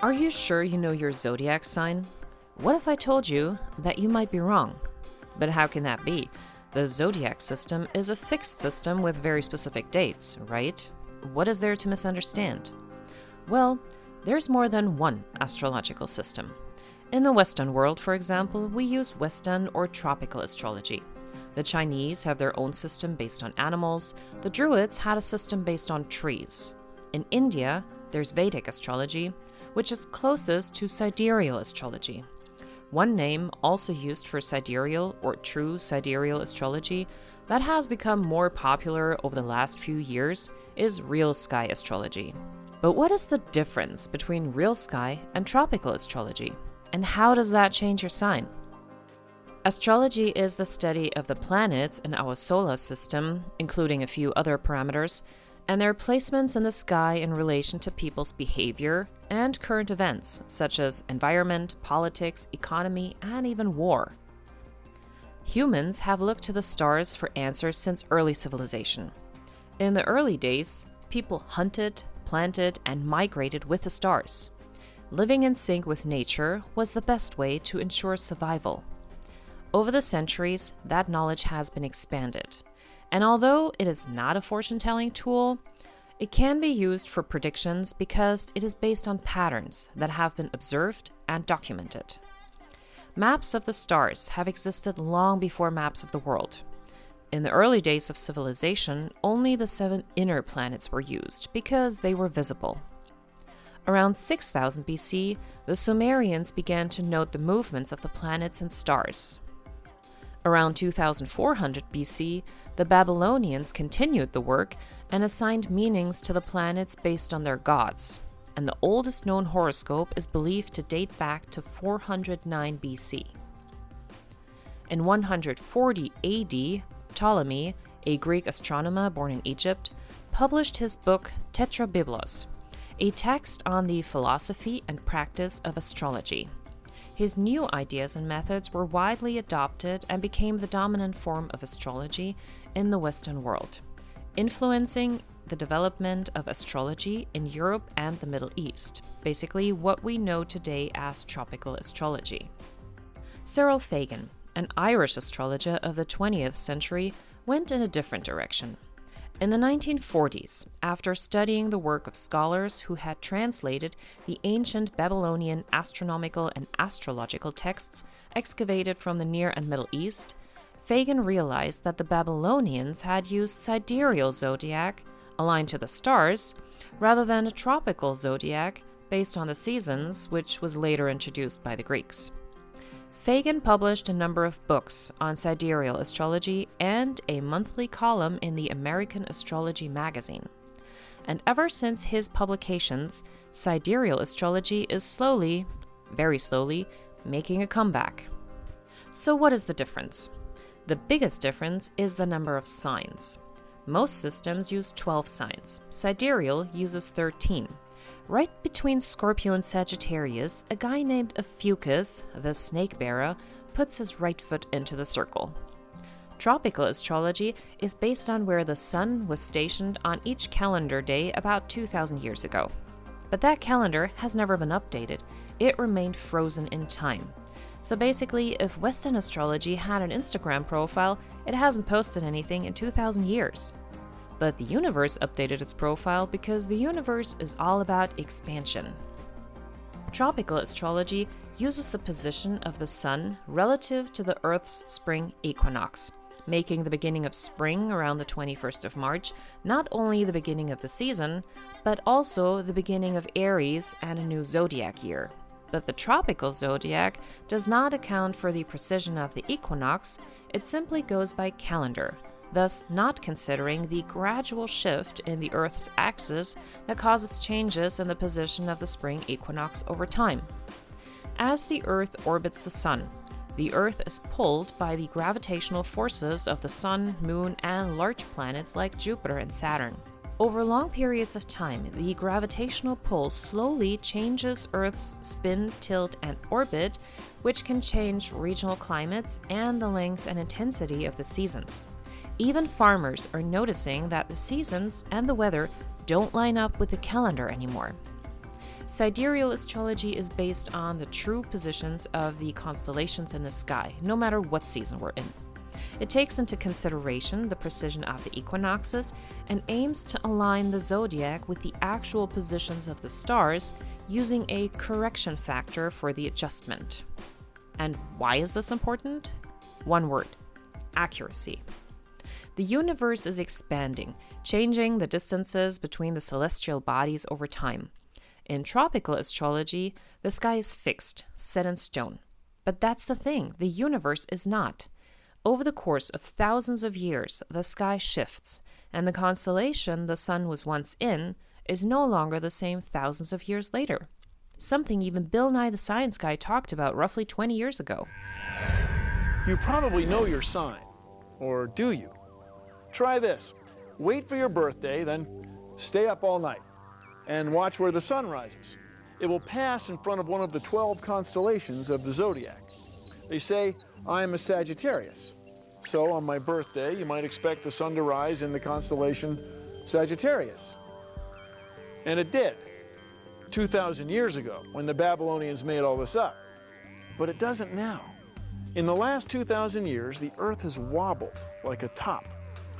Are you sure you know your zodiac sign? What if I told you that you might be wrong? But how can that be? The zodiac system is a fixed system with very specific dates, right? What is there to misunderstand? Well, there's more than one astrological system. In the Western world, for example, we use Western or tropical astrology. The Chinese have their own system based on animals. The Druids had a system based on trees. In India, there's Vedic astrology, which is closest to Sidereal Astrology. One name also used for sidereal or true sidereal astrology that has become more popular over the last few years is Real Sky Astrology. But what is the difference between Real Sky and tropical astrology? And how does that change your sign? Astrology is the study of the planets in our solar system, including a few other parameters, and their placements in the sky in relation to people's behavior and current events, such as environment, politics, economy, and even war. Humans have looked to the stars for answers since early civilization. In the early days, people hunted, planted, and migrated with the stars. Living in sync with nature was the best way to ensure survival. Over the centuries, that knowledge has been expanded. And although it is not a fortune-telling tool, it can be used for predictions because it is based on patterns that have been observed and documented. Maps of the stars have existed long before maps of the world. In the early days of civilization, only the 7 inner planets were used because they were visible. Around 6000 BC, the Sumerians began to note the movements of the planets and stars. Around 2400 BC, the Babylonians continued the work and assigned meanings to the planets based on their gods, and the oldest known horoscope is believed to date back to 409 BC. In 140 AD, Ptolemy, a Greek astronomer born in Egypt, published his book Tetrabiblos, a text on the philosophy and practice of astrology. His new ideas and methods were widely adopted and became the dominant form of astrology in the Western world, influencing the development of astrology in Europe and the Middle East, basically what we know today as tropical astrology. Cyril Fagin, an Irish astrologer of the 20th century, went in a different direction. In the 1940s, after studying the work of scholars who had translated the ancient Babylonian astronomical and astrological texts excavated from the Near and Middle East, Fagin realized that the Babylonians had used sidereal zodiac, aligned to the stars, rather than a tropical zodiac based on the seasons, which was later introduced by the Greeks. Fagin published a number of books on sidereal astrology and a monthly column in the American Astrology magazine. And ever since his publications, sidereal astrology is slowly, very slowly, making a comeback. So what is the difference? The biggest difference is the number of signs. Most systems use 12 signs. Sidereal uses 13. Right between Scorpio and Sagittarius, a guy named Ophiuchus, the snake bearer, puts his right foot into the circle. Tropical astrology is based on where the sun was stationed on each calendar day about 2,000 years ago. But that calendar has never been updated. It remained frozen in time. So basically, if Western astrology had an Instagram profile, it hasn't posted anything in 2,000 years. But the universe updated its profile because the universe is all about expansion. Tropical astrology uses the position of the sun relative to the Earth's spring equinox, making the beginning of spring around the 21st of March not only the beginning of the season, but also the beginning of Aries and a new zodiac year. But the tropical zodiac does not account for the precision of the equinox, it simply goes by calendar, thus not considering the gradual shift in the Earth's axis that causes changes in the position of the spring equinox over time. As the Earth orbits the Sun, the Earth is pulled by the gravitational forces of the Sun, Moon, and large planets like Jupiter and Saturn. Over long periods of time, the gravitational pull slowly changes Earth's spin, tilt, and orbit, which can change regional climates and the length and intensity of the seasons. Even farmers are noticing that the seasons and the weather don't line up with the calendar anymore. Sidereal astrology is based on the true positions of the constellations in the sky, no matter what season we're in. It takes into consideration the precision of the equinoxes and aims to align the zodiac with the actual positions of the stars using a correction factor for the adjustment. And why is this important? One word: accuracy. The universe is expanding, changing the distances between the celestial bodies over time. In tropical astrology, the sky is fixed, set in stone. But that's the thing, the universe is not. Over the course of thousands of years, the sky shifts, and the constellation the sun was once in is no longer the same thousands of years later. Something even Bill Nye the Science Guy talked about roughly 20 years ago. You probably know your sign, or do you? Try this. Wait for your birthday, then stay up all night and watch where the sun rises. It will pass in front of one of the 12 constellations of the zodiac. They say I'm a Sagittarius, so on my birthday you might expect the sun to rise in the constellation Sagittarius. And it did, 2,000 years ago, when the Babylonians made all this up. But it doesn't now. In the last 2,000 years, the Earth has wobbled like a top.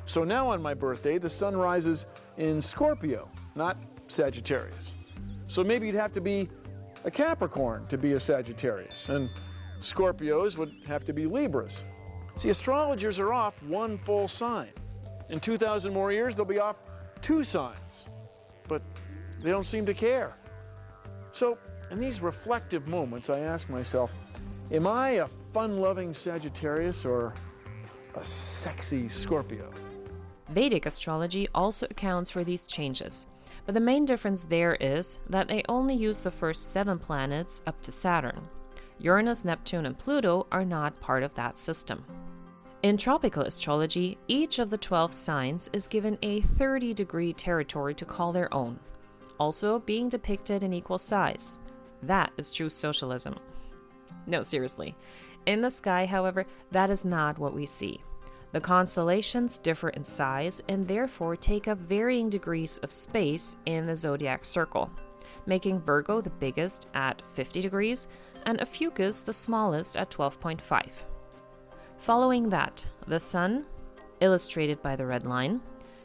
So now on my birthday, the sun rises in Scorpio, not Sagittarius. So maybe you'd have to be a Capricorn to be a Sagittarius, and Scorpios would have to be Libras. See, astrologers are off one full sign. In 2,000 more years, they'll be off 2 signs. But they don't seem to care. So, in these reflective moments, I ask myself, am I a fun-loving Sagittarius or a sexy Scorpio? Vedic astrology also accounts for these changes, but the main difference there is that they only use the first 7 planets up to Saturn. Uranus, Neptune, and Pluto are not part of that system. In tropical astrology, each of the 12 signs is given a 30-degree territory to call their own, also being depicted in equal size. That is true socialism. No, seriously. In the sky, however, that is not what we see. The constellations differ in size and therefore take up varying degrees of space in the zodiac circle, making Virgo the biggest at 50 degrees and Ophiuchus the smallest at 12.5. Following that, the Sun, illustrated by the red line,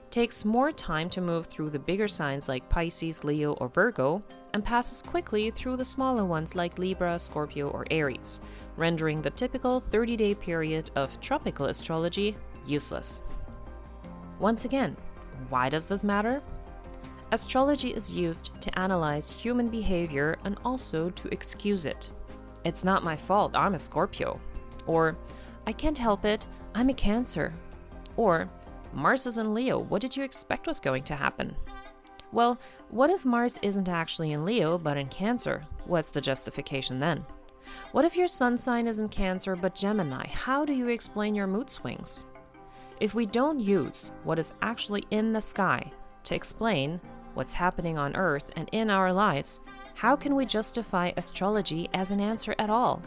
takes more time to move through the bigger signs like Pisces, Leo, or Virgo, and passes quickly through the smaller ones like Libra, Scorpio, or Aries, rendering the typical 30-day period of tropical astrology useless. Once again, why does this matter? Astrology is used to analyze human behavior and also to excuse it. It's not my fault, I'm a Scorpio. Or, I can't help it, I'm a Cancer. Or, Mars is in Leo, what did you expect was going to happen? Well, what if Mars isn't actually in Leo but in Cancer? What's the justification then? What if your sun sign is in Cancer but Gemini? How do you explain your mood swings? If we don't use what is actually in the sky to explain what's happening on Earth and in our lives, how can we justify astrology as an answer at all?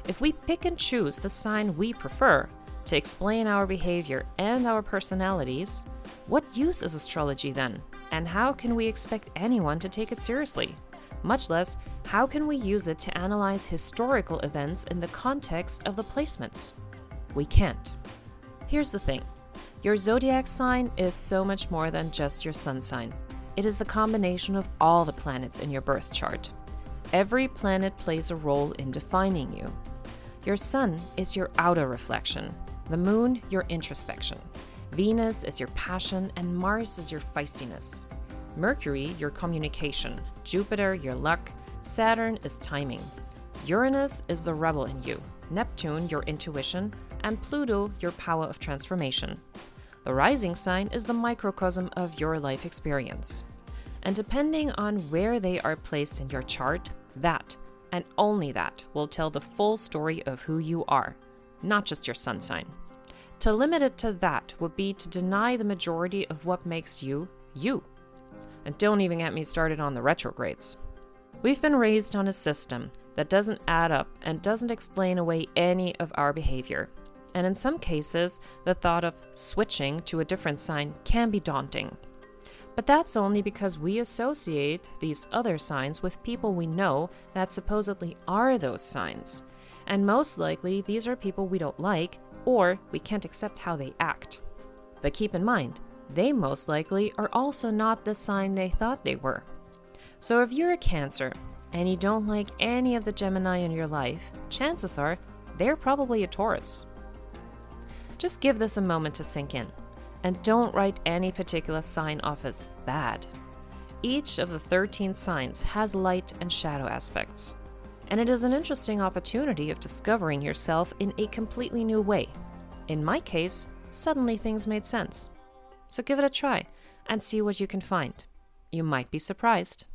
If we pick and choose the sign we prefer to explain our behavior and our personalities, what use is astrology then? And how can we expect anyone to take it seriously? Much less, how can we use it to analyze historical events in the context of the placements? We can't. Here's the thing. Your zodiac sign is so much more than just your sun sign. It is the combination of all the planets in your birth chart. Every planet plays a role in defining you. Your sun is your outer reflection, the moon your introspection, Venus is your passion, and Mars is your feistiness. Mercury your communication, Jupiter your luck, Saturn is timing. Uranus is the rebel in you, Neptune your intuition, and Pluto your power of transformation. The rising sign is the microcosm of your life experience. And depending on where they are placed in your chart, that, and only that, will tell the full story of who you are, not just your sun sign. To limit it to that would be to deny the majority of what makes you, you. And don't even get me started on the retrogrades. We've been raised on a system that doesn't add up and doesn't explain away any of our behavior. And in some cases, the thought of switching to a different sign can be daunting. But that's only because we associate these other signs with people we know that supposedly are those signs. And most likely, these are people we don't like, or we can't accept how they act. But keep in mind, they most likely are also not the sign they thought they were. So if you're a Cancer, and you don't like any of the Gemini in your life, chances are they're probably a Taurus. Just give this a moment to sink in, and don't write any particular sign off as bad. Each of the 13 signs has light and shadow aspects, and it is an interesting opportunity of discovering yourself in a completely new way. In my case, suddenly things made sense. So give it a try and see what you can find. You might be surprised.